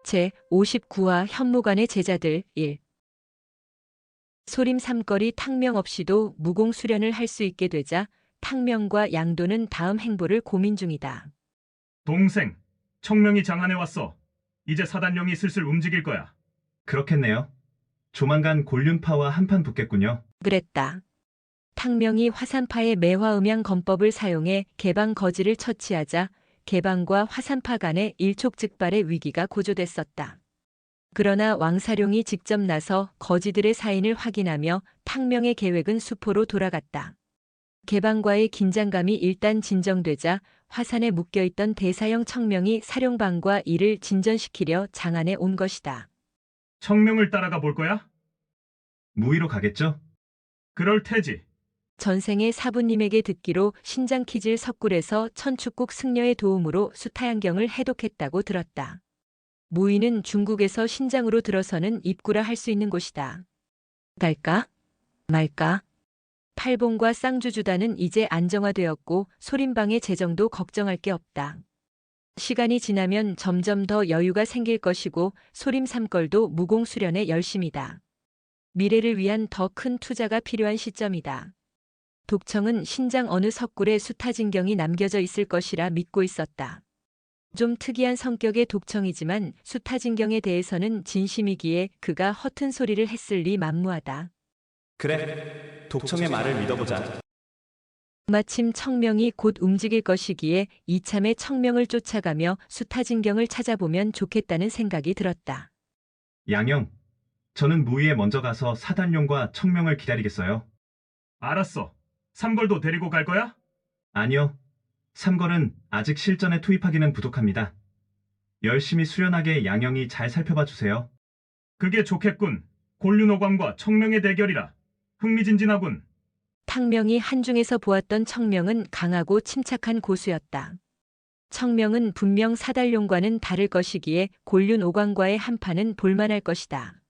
제59화 현무관의 제자들 1. 소림 삼거리 탕명 없이도 무공 수련을 할 수 있게 되자 탕명과 양도는 다음 행보를 고민 중이다. 동생, 청명이 장안에 왔어. 이제 사단령이 슬슬 움직일 거야. 그렇겠네요. 조만간 곤륜파와 한판 붙겠군요. 그랬다. 탕명이 화산파의 매화음양 건법을 사용해 개방 거지를 처치하자 개방과 화산파 간의 일촉즉발의 위기가 고조됐었다. 그러나 왕사룡이 직접 나서 거지들의 사인을 확인하며 탕명의 계획은 수포로 돌아갔다. 개방과의 긴장감이 일단 진정되자 화산에 묶여있던 대사형 청명이 사룡방과 이를 진전시키려 장안에 온 것이다. 청명을 따라가 볼 거야? 무의로 가겠죠? 그럴 테지. 전생의 사부님에게 듣기로 신장키질 석굴에서 천축국 승려의 도움으로 수타양경을 해독했다고 들었다. 무의는 중국에서 신장으로 들어서는 입구라 할 수 있는 곳이다. 갈까? 말까? 팔봉과 쌍주주단은 이제 안정화되었고 소림방의 재정도 걱정할 게 없다. 시간이 지나면 점점 더 여유가 생길 것이고 소림 삼걸도 무공 수련에 열심이다. 미래를 위한 더 큰 투자가 필요한 시점이다. 독청은 신장 어느 석굴에 수타진경이 남겨져 있을 것이라 믿고 있었다. 좀 특이한 성격의 독청이지만 수타진경에 대해서는 진심이기에 그가 허튼 소리를 했을 리 만무하다. 그래, 독청의 말을 믿어보자. 마침 청명이 곧 움직일 것이기에 이참에 청명을 쫓아가며 수타진경을 찾아보면 좋겠다는 생각이 들었다. 양형, 저는 무의에 먼저 가서 사단룡과 청명을 기다리겠어요. 알았어. 삼걸도 데리고 갈 거야? 아니요. 삼걸은 아직 실전에 투입하기는 부족합니다. 열심히 수련하게 양형이 잘 살펴봐 주세요. 그게 좋겠군. 곤륜오광과 청명의 대결이라. 흥미진진하군. 탕명이 한중에서 보았던 청명은 강하고 침착한 고수였다. 청명은 분명 사달룡과는 다를 것이기에 곤륜오광과의 한판은 볼만할 것이다.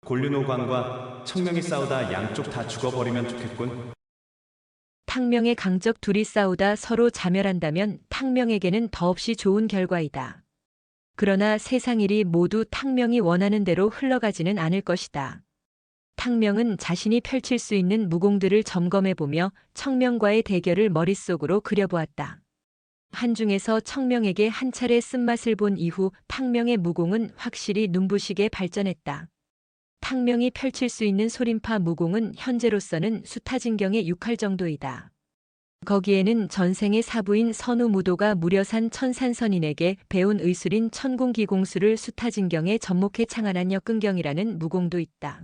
곤륜오광과 청명이 싸우다 양쪽 다 죽어버리면 좋겠군. 탕명의 강적 둘이 싸우다 서로 자멸한다면 탕명에게는 더없이 좋은 결과이다. 그러나 세상 일이 모두 탕명이 원하는 대로 흘러가지는 않을 것이다. 탕명은 자신이 펼칠 수 있는 무공들을 점검해보며 청명과의 대결을 머릿속으로 그려보았다. 한중에서 청명에게 한 차례 쓴맛을 본 이후 탕명의 무공은 확실히 눈부시게 발전했다. 탕명이 펼칠 수 있는 소림파 무공은 현재로서는 수타진경의 6할 정도이다. 거기에는 전생의 사부인 선우무도가 무려산 천산선인에게 배운 의술인 천궁기공수를 수타진경에 접목해 창안한 역근경이라는 무공도 있다.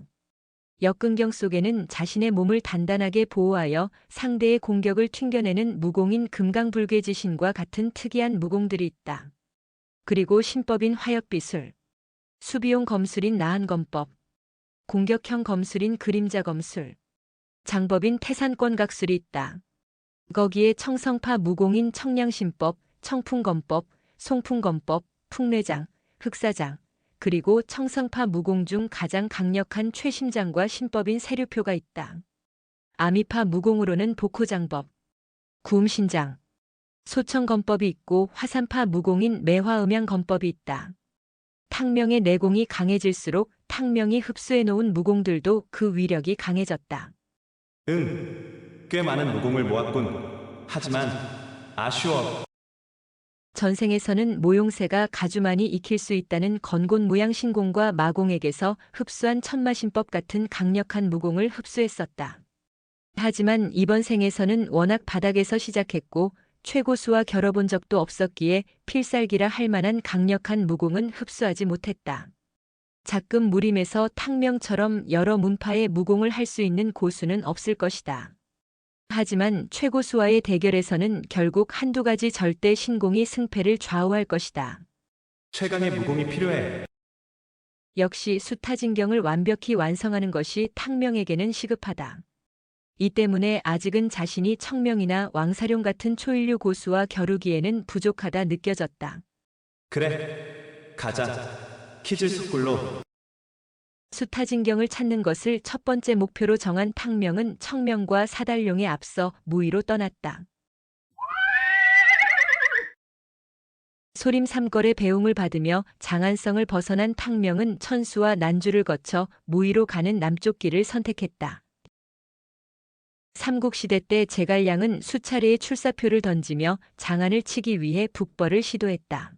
역근경 속에는 자신의 몸을 단단하게 보호하여 상대의 공격을 튕겨내는 무공인 금강불괴지신과 같은 특이한 무공들이 있다. 그리고 신법인 화엽비술, 수비용 검술인 나한검법, 공격형 검술인 그림자 검술, 장법인 태산권각술이 있다. 거기에 청성파 무공인 청량신법, 청풍검법, 송풍검법, 풍뇌장, 흑사장, 그리고 청성파 무공 중 가장 강력한 최심장과 신법인 세류표가 있다. 아미파 무공으로는 복호장법, 구음신장, 소청검법이 있고 화산파 무공인 매화음양검법이 있다. 탕명의 내공이 강해질수록 탕명이 흡수해놓은 무공들도 그 위력이 강해졌다. 꽤 많은 무공을 모았군. 하지만 아쉬워. 전생에서는 모용새가 가주만이 익힐 수 있다는 건곤 모양신공과 마공에게서 흡수한 천마신법 같은 강력한 무공을 흡수했었다. 하지만 이번 생에서는 워낙 바닥에서 시작했고 최고수와 겨뤄본 적도 없었기에 필살기라 할 만한 강력한 무공은 흡수하지 못했다. 작금 무림에서 탕명처럼 여러 문파의 무공을 할 수 있는 고수는 없을 것이다. 하지만 최고수와의 대결에서는 결국 한두 가지 절대 신공이 승패를 좌우할 것이다. 최강의 무공이 필요해. 역시 수타진경을 완벽히 완성하는 것이 탕명에게는 시급하다. 이 때문에 아직은 자신이 청명이나 왕사룡 같은 초일류 고수와 겨루기에는 부족하다 느껴졌다. 그래, 가자. 키질 석굴로. 수타진경을 찾는 것을 첫 번째 목표로 정한 탕명은 청명과 사달룡에 앞서 무의로 떠났다. 소림 삼걸의 배웅을 받으며 장안성을 벗어난 탕명은 천수와 난주를 거쳐 무의로 가는 남쪽 길을 선택했다. 삼국시대 때 제갈량은 수차례의 출사표를 던지며 장안을 치기 위해 북벌을 시도했다.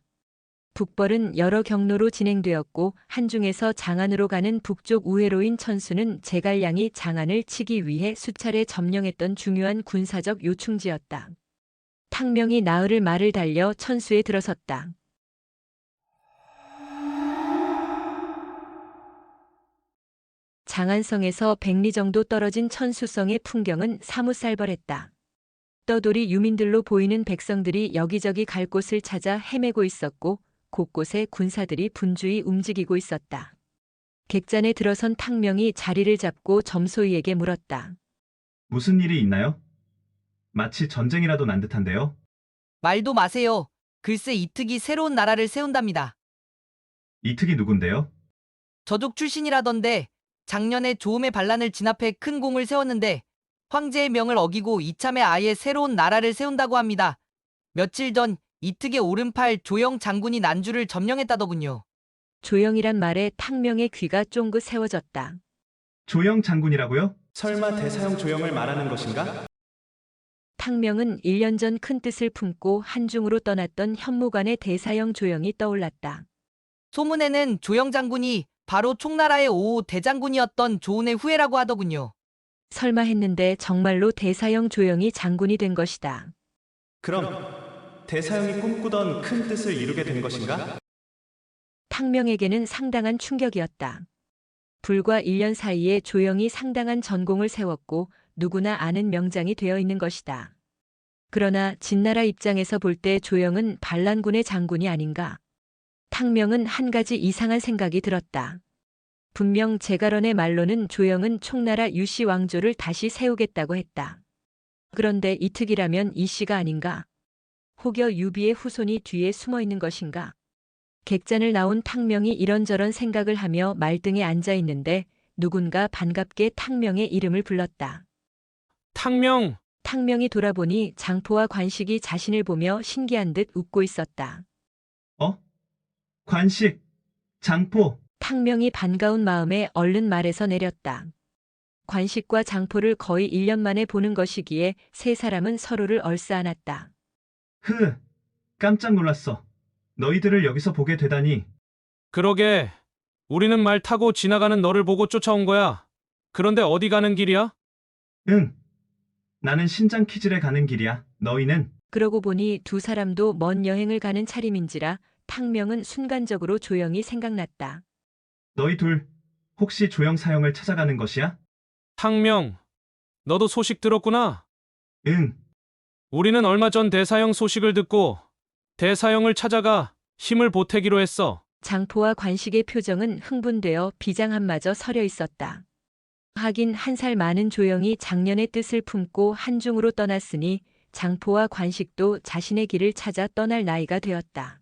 북벌은 여러 경로로 진행되었고 한중에서 장안으로 가는 북쪽 우회로인 천수는 제갈량이 장안을 치기 위해 수차례 점령했던 중요한 군사적 요충지였다. 탕명이 나흘을 말을 달려 천수에 들어섰다. 장안성에서 100리 정도 떨어진 천수성의 풍경은 사뭇 살벌했다. 떠돌이 유민들로 보이는 백성들이 여기저기 갈 곳을 찾아 헤매고 있었고 곳곳에 군사들이 분주히 움직이고 있었다. 객잔에 들어선 탕명이 자리를 잡고 점소이에게 물었다. 무슨 일이 있나요? 마치 전쟁이라도 난 듯한데요. 말도 마세요. 글쎄 이특이 새로운 나라를 세운답니다. 이특이 누군데요? 저족 출신이라던데 작년에 조음의 반란을 진압해 큰 공을 세웠는데 황제의 명을 어기고 이참에 아예 새로운 나라를 세운다고 합니다. 며칠 전 이특의 오른팔 조영 장군이 난주를 점령했다더군요. 조영이란 말에 탕명의 귀가 쫑긋 세워졌다. 조영 장군이라고요? 설마 대사형 조형을 말하는 것인가? 탕명은 1년 전 큰 뜻을 품고 한중으로 떠났던 현무관의 대사형 조영이 떠올랐다. 소문에는 조영 장군이 바로 총나라의 5호 대장군이었던 조은의 후예라고 하더군요. 설마 했는데 정말로 대사형 조영이 장군이 된 것이다. 그럼 대사형이 꿈꾸던 큰 뜻을 이루게 된 것인가? 탕명에게는 상당한 충격이었다. 불과 1년 사이에 조영이 상당한 전공을 세웠고 누구나 아는 명장이 되어 있는 것이다. 그러나 진나라 입장에서 볼 때 조영은 반란군의 장군이 아닌가. 탕명은 한 가지 이상한 생각이 들었다. 분명 제갈원의 말로는 조영은 총나라 유씨 왕조를 다시 세우겠다고 했다. 그런데 이특이라면 이씨가 아닌가? 혹여 유비의 후손이 뒤에 숨어 있는 것인가? 객잔을 나온 탕명이 이런저런 생각을 하며 말등에 앉아 있는데 누군가 반갑게 탕명의 이름을 불렀다. 탕명, 탕명이 돌아보니 장포와 관식이 자신을 보며 신기한 듯 웃고 있었다. 관식, 장포. 탕명이 반가운 마음에 얼른 말에서 내렸다. 관식과 장포를 거의 1년 만에 보는 것이기에 세 사람은 서로를 얼싸안았다. 깜짝 놀랐어. 너희들을 여기서 보게 되다니. 그러게. 우리는 말 타고 지나가는 너를 보고 쫓아온 거야. 그런데 어디 가는 길이야? 응. 나는 신장 키질에 가는 길이야. 너희는? 그러고 보니 두 사람도 먼 여행을 가는 차림인지라 탕명은 순간적으로 조영이 생각났다. 너희 둘 혹시 조영 사형을 찾아가는 것이야? 탕명, 너도 소식 들었구나. 응. 우리는 얼마 전 대사형 소식을 듣고 대사형을 찾아가 힘을 보태기로 했어. 장포와 관식의 표정은 흥분되어 비장함마저 서려 있었다. 하긴 1살 많은 조영이 작년의 뜻을 품고 한중으로 떠났으니 장포와 관식도 자신의 길을 찾아 떠날 나이가 되었다.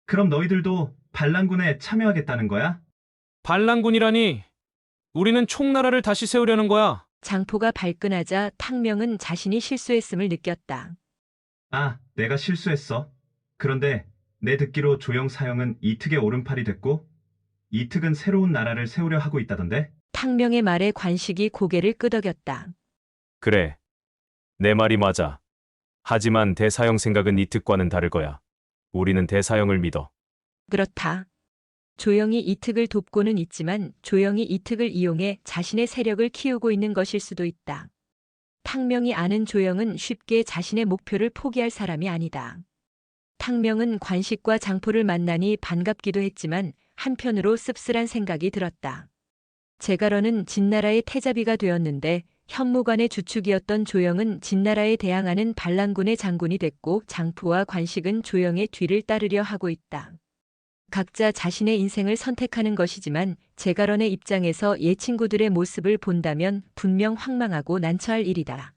그럼 너희들도 반란군에 참여하겠다는 거야? 반란군이라니. 우리는 총나라를 다시 세우려는 거야. 장포가 발끈하자 탕명은 자신이 실수했음을 느꼈다. 아, 내가 실수했어. 그런데 내 듣기로 조영 사형은 이특의 오른팔이 됐고 이특은 새로운 나라를 세우려 하고 있다던데? 탕명의 말에 관식이 고개를 끄덕였다. 그래. 내 말이 맞아. 하지만 대사형 생각은 이특과는 다를 거야. 우리는 대사형을 믿어. 그렇다. 조영이 이특을 돕고는 있지만 조영이 이특을 이용해 자신의 세력을 키우고 있는 것일 수도 있다. 탕명이 아는 조영은 쉽게 자신의 목표를 포기할 사람이 아니다. 탕명은 관식과 장포를 만나니 반갑기도 했지만 한편으로 씁쓸한 생각이 들었다. 제갈원은 진나라의 태자비가 되었는데 현무관의 주축이었던 조영은 진나라에 대항하는 반란군의 장군이 됐고 장포와 관식은 조영의 뒤를 따르려 하고 있다. 각자 자신의 인생을 선택하는 것이지만 제갈원의 입장에서 옛 친구들의 모습을 본다면 분명 황망하고 난처할 일이다.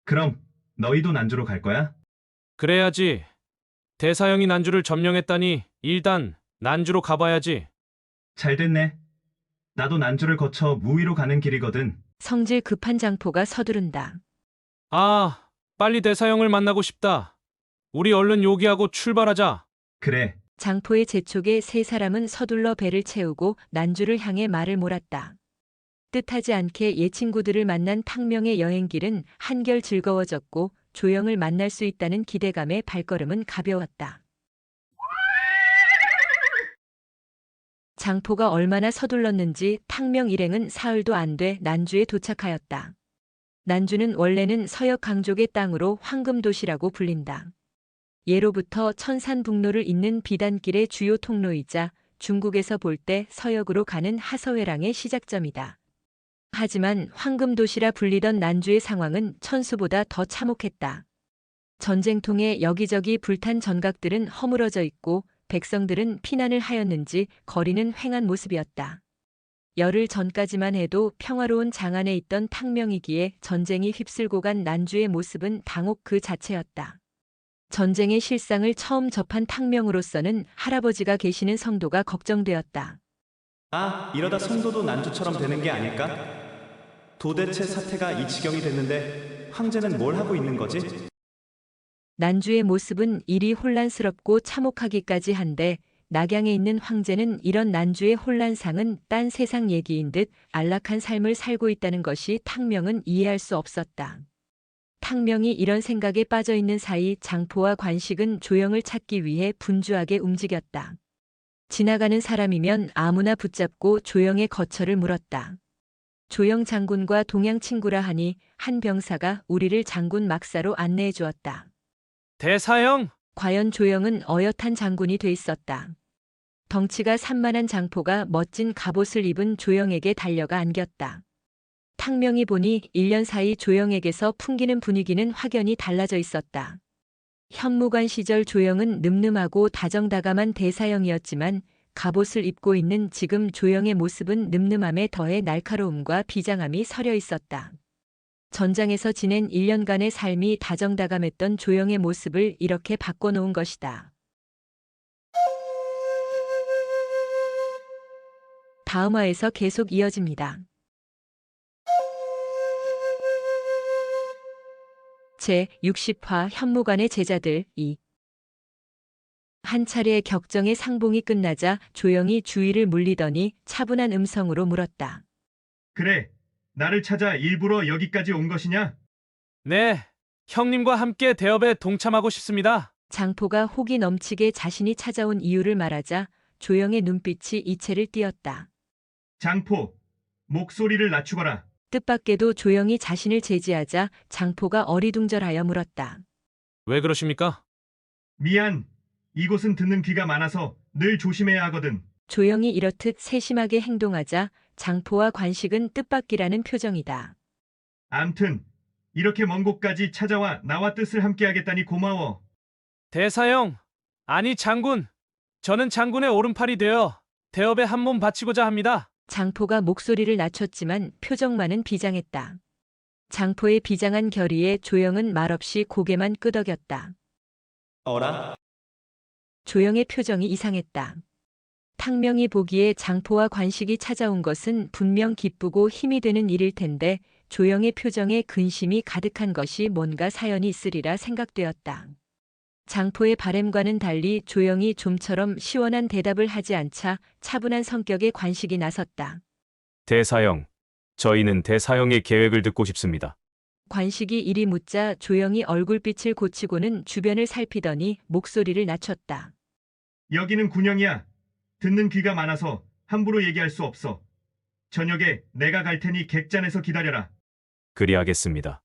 그럼 너희도 난주로 갈 거야? 그래야지. 대사형이 난주를 점령했다니 일단 난주로 가봐야지. 잘 됐네. 나도 난주를 거쳐 무위로 가는 길이거든. 성질 급한 장포가 서두른다. 아, 빨리 대사형을 만나고 싶다. 우리 얼른 요기하고 출발하자. 그래, 장포의 재촉에 세 사람은 서둘러 배를 채우고 난주를 향해 말을 몰았다. 뜻하지 않게 옛 친구들을 만난 탕명의 여행길은 한결 즐거워졌고 조영을 만날 수 있다는 기대감에 발걸음은 가벼웠다. 장포가 얼마나 서둘렀는지 탕명 일행은 사흘도 안 돼 난주에 도착하였다. 난주는 원래는 서역 강족의 땅으로 황금도시라고 불린다. 예로부터 천산북로를 잇는 비단길의 주요 통로이자 중국에서 볼 때 서역으로 가는 하서회랑의 시작점이다. 하지만 황금도시라 불리던 난주의 상황은 천수보다 더 참혹했다. 전쟁통에 여기저기 불탄 전각들은 허물어져 있고 백성들은 피난을 하였는지 거리는 횡한 모습이었다. 열흘 전까지만 해도 평화로운 장안에 있던 탕명이기에 전쟁이 휩쓸고 간 난주의 모습은 당혹 그 자체였다. 전쟁의 실상을 처음 접한 탕명으로서는 할아버지가 계시는 성도가 걱정되었다. 아, 이러다 성도도 난주처럼 되는 게 아닐까? 도대체 사태가 이 지경이 됐는데 황제는 뭘 하고 있는 거지? 난주의 모습은 이리 혼란스럽고 참혹하기까지 한데 낙양에 있는 황제는 이런 난주의 혼란상은 딴 세상 얘기인 듯 안락한 삶을 살고 있다는 것이 탕명은 이해할 수 없었다. 탕명이 이런 생각에 빠져 있는 사이 장포와 관식은 조영을 찾기 위해 분주하게 움직였다. 지나가는 사람이면 아무나 붙잡고 조영의 거처를 물었다. 조영 장군과 동양 친구라 하니 한 병사가 우리를 장군 막사로 안내해 주었다. 대사형! 과연 조영은 어엿한 장군이 돼 있었다. 덩치가 산만한 장포가 멋진 갑옷을 입은 조영에게 달려가 안겼다. 탕명이 보니 1년 사이 조영에게서 풍기는 분위기는 확연히 달라져 있었다. 현무관 시절 조영은 늠름하고 다정다감한 대사형이었지만 갑옷을 입고 있는 지금 조영의 모습은 늠름함에 더해 날카로움과 비장함이 서려 있었다. 전장에서 지낸 1년간의 삶이 다정다감했던 조영의 모습을 이렇게 바꿔놓은 것이다. 다음 화에서 계속 이어집니다. 제60화 현무관의 제자들 2. 한 차례 격정의 상봉이 끝나자 조영이 주위를 물리더니 차분한 음성으로 물었다. 그래, 나를 찾아 일부러 여기까지 온 것이냐? 네, 형님과 함께 대업에 동참하고 싶습니다. 장포가 혹이 넘치게 자신이 찾아온 이유를 말하자 조영의 눈빛이 이채를 띄었다. 장포, 목소리를 낮추거라. 뜻밖에도 조영이 자신을 제지하자 장포가 어리둥절하여 물었다. 왜 그러십니까? 미안, 이곳은 듣는 귀가 많아서 늘 조심해야 하거든. 조영이 이렇듯 세심하게 행동하자 장포와 관식은 뜻밖이라는 표정이다. 암튼 이렇게 먼 곳까지 찾아와 나와 뜻을 함께하겠다니 고마워. 대사형! 아니 장군! 저는 장군의 오른팔이 되어 대업에 한 몸 바치고자 합니다. 장포가 목소리를 낮췄지만 표정만은 비장했다. 장포의 비장한 결의에 조영은 말없이 고개만 끄덕였다. 어라? 조영의 표정이 이상했다. 탕명이 보기에 장포와 관식이 찾아온 것은 분명 기쁘고 힘이 되는 일일 텐데 조영의 표정에 근심이 가득한 것이 뭔가 사연이 있으리라 생각되었다. 장포의 바램과는 달리 조영이 좀처럼 시원한 대답을 하지 않자 차분한 성격의 관식이 나섰다. 대사형, 저희는 대사형의 계획을 듣고 싶습니다. 관식이 이리 묻자 조영이 얼굴빛을 고치고는 주변을 살피더니 목소리를 낮췄다. 여기는 군영이야. 듣는 귀가 많아서 함부로 얘기할 수 없어. 저녁에 내가 갈 테니 객잔에서 기다려라. 그리하겠습니다.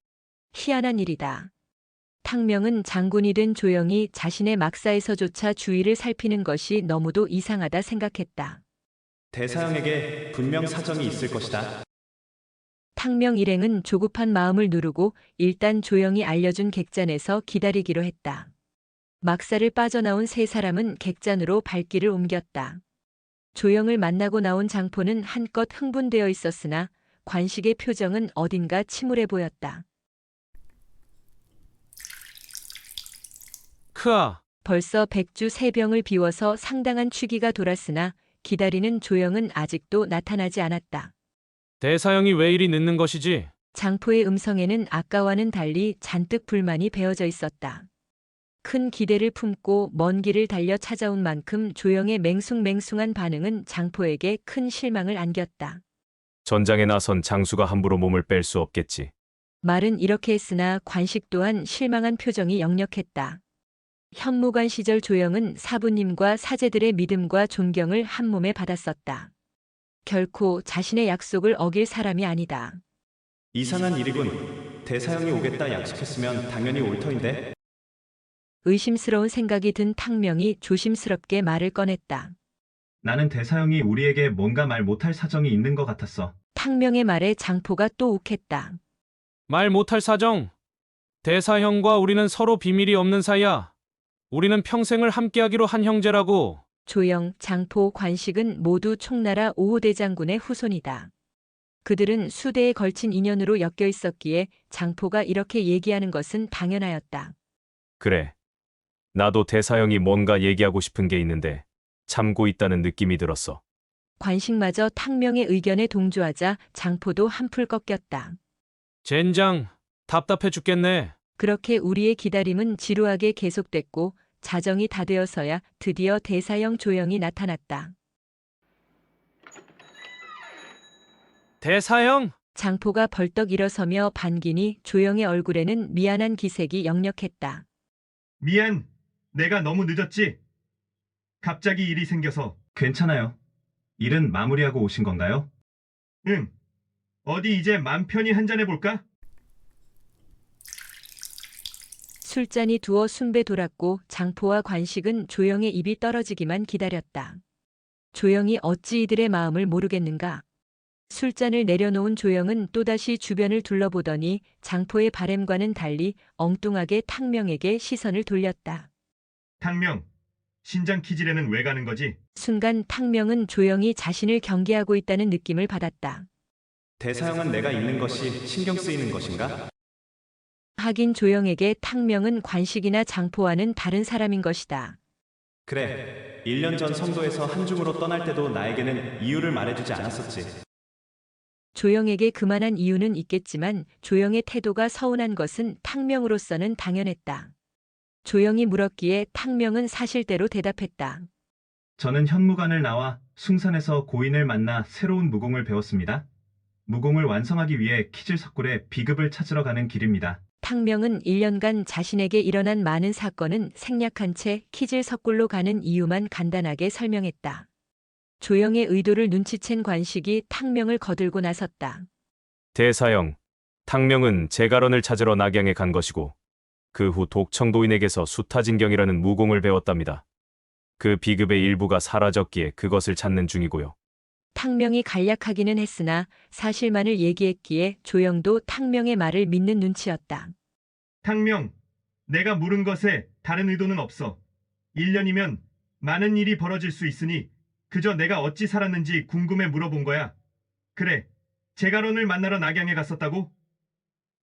희한한 일이다. 탕명은 장군이 된 조영이 자신의 막사에서조차 주위를 살피는 것이 너무도 이상하다 생각했다. 대사형에게 분명 사정이 있을 것이다. 탕명 일행은 조급한 마음을 누르고 일단 조영이 알려준 객잔에서 기다리기로 했다. 막사를 빠져나온 세 사람은 객잔으로 발길을 옮겼다. 조영을 만나고 나온 장포는 한껏 흥분되어 있었으나 관식의 표정은 어딘가 침울해 보였다. 크아, 벌써 백주 세 병을 비워서 상당한 취기가 돌았으나 기다리는 조영은 아직도 나타나지 않았다. 대사형이 왜 이리 늦는 것이지? 장포의 음성에는 아까와는 달리 잔뜩 불만이 배어져 있었다. 큰 기대를 품고 먼 길을 달려 찾아온 만큼 조영의 맹숭맹숭한 반응은 장포에게 큰 실망을 안겼다. 전장에 나선 장수가 함부로 몸을 뺄 수 없겠지. 말은 이렇게 했으나 관식 또한 실망한 표정이 역력했다. 현무관 시절 조영은 사부님과 사제들의 믿음과 존경을 한 몸에 받았었다. 결코 자신의 약속을 어길 사람이 아니다. 이상한 일이군. 대사형이 오겠다 약속했으면 당연히 올 터인데. 의심스러운 생각이 든 탕명이 조심스럽게 말을 꺼냈다. 나는 대사형이 우리에게 뭔가 말 못할 사정이 있는 것 같았어. 탕명의 말에 장포가 또 욱했다. 말 못할 사정. 대사형과 우리는 서로 비밀이 없는 사이야. 우리는 평생을 함께하기로 한 형제라고. 조영, 장포, 관식은 모두 총나라 5호 대장군의 후손이다. 그들은 수대에 걸친 인연으로 엮여 있었기에 장포가 이렇게 얘기하는 것은 당연하였다. 그래. 나도 대사형이 뭔가 얘기하고 싶은 게 있는데 참고 있다는 느낌이 들었어. 관식마저 탕명의 의견에 동조하자 장포도 한풀 꺾였다. 젠장, 답답해 죽겠네. 그렇게 우리의 기다림은 지루하게 계속됐고 자정이 다 되어서야 드디어 대사형 조영이 나타났다. 대사형! 장포가 벌떡 일어서며 반기니 조영의 얼굴에는 미안한 기색이 역력했다. 미안. 내가 너무 늦었지? 갑자기 일이 생겨서. 괜찮아요. 일은 마무리하고 오신 건가요? 응. 어디 이제 맘 편히 한잔해볼까? 술잔이 두어 순배 돌았고 장포와 관식은 조영의 입이 떨어지기만 기다렸다. 조영이 어찌 이들의 마음을 모르겠는가? 술잔을 내려놓은 조영은 또다시 주변을 둘러보더니 장포의 바램과는 달리 엉뚱하게 탕명에게 시선을 돌렸다. 탕명, 신장 키질에는 왜 가는 거지? 순간 탕명은 조영이 자신을 경계하고 있다는 느낌을 받았다. 대사형은 내가 있는 것이 신경 쓰이는 것인가? 하긴 조영에게 탕명은 관식이나 장포와는 다른 사람인 것이다. 그래. 1년 전 성도에서 한중으로 떠날 때도 나에게는 이유를 말해주지 않았었지. 조영에게 그만한 이유는 있겠지만 조영의 태도가 서운한 것은 탕명으로서는 당연했다. 조영이 물었기에 탕명은 사실대로 대답했다. 저는 현무관을 나와 숭산에서 고인을 만나 새로운 무공을 배웠습니다. 무공을 완성하기 위해 키질석굴에 비급을 찾으러 가는 길입니다. 탕명은 1년간 자신에게 일어난 많은 사건은 생략한 채 키질석굴로 가는 이유만 간단하게 설명했다. 조영의 의도를 눈치챈 관식이 탕명을 거들고 나섰다. 대사형, 탕명은 제갈원을 찾으러 낙양에 간 것이고 그 후 독청도인에게서 수타진경이라는 무공을 배웠답니다. 그 비급의 일부가 사라졌기에 그것을 찾는 중이고요. 탕명이 간략하기는 했으나 사실만을 얘기했기에 조영도 탕명의 말을 믿는 눈치였다. 탕명, 내가 물은 것에 다른 의도는 없어. 1년이면 많은 일이 벌어질 수 있으니 그저 내가 어찌 살았는지 궁금해 물어본 거야. 그래, 제갈원을 만나러 낙양에 갔었다고?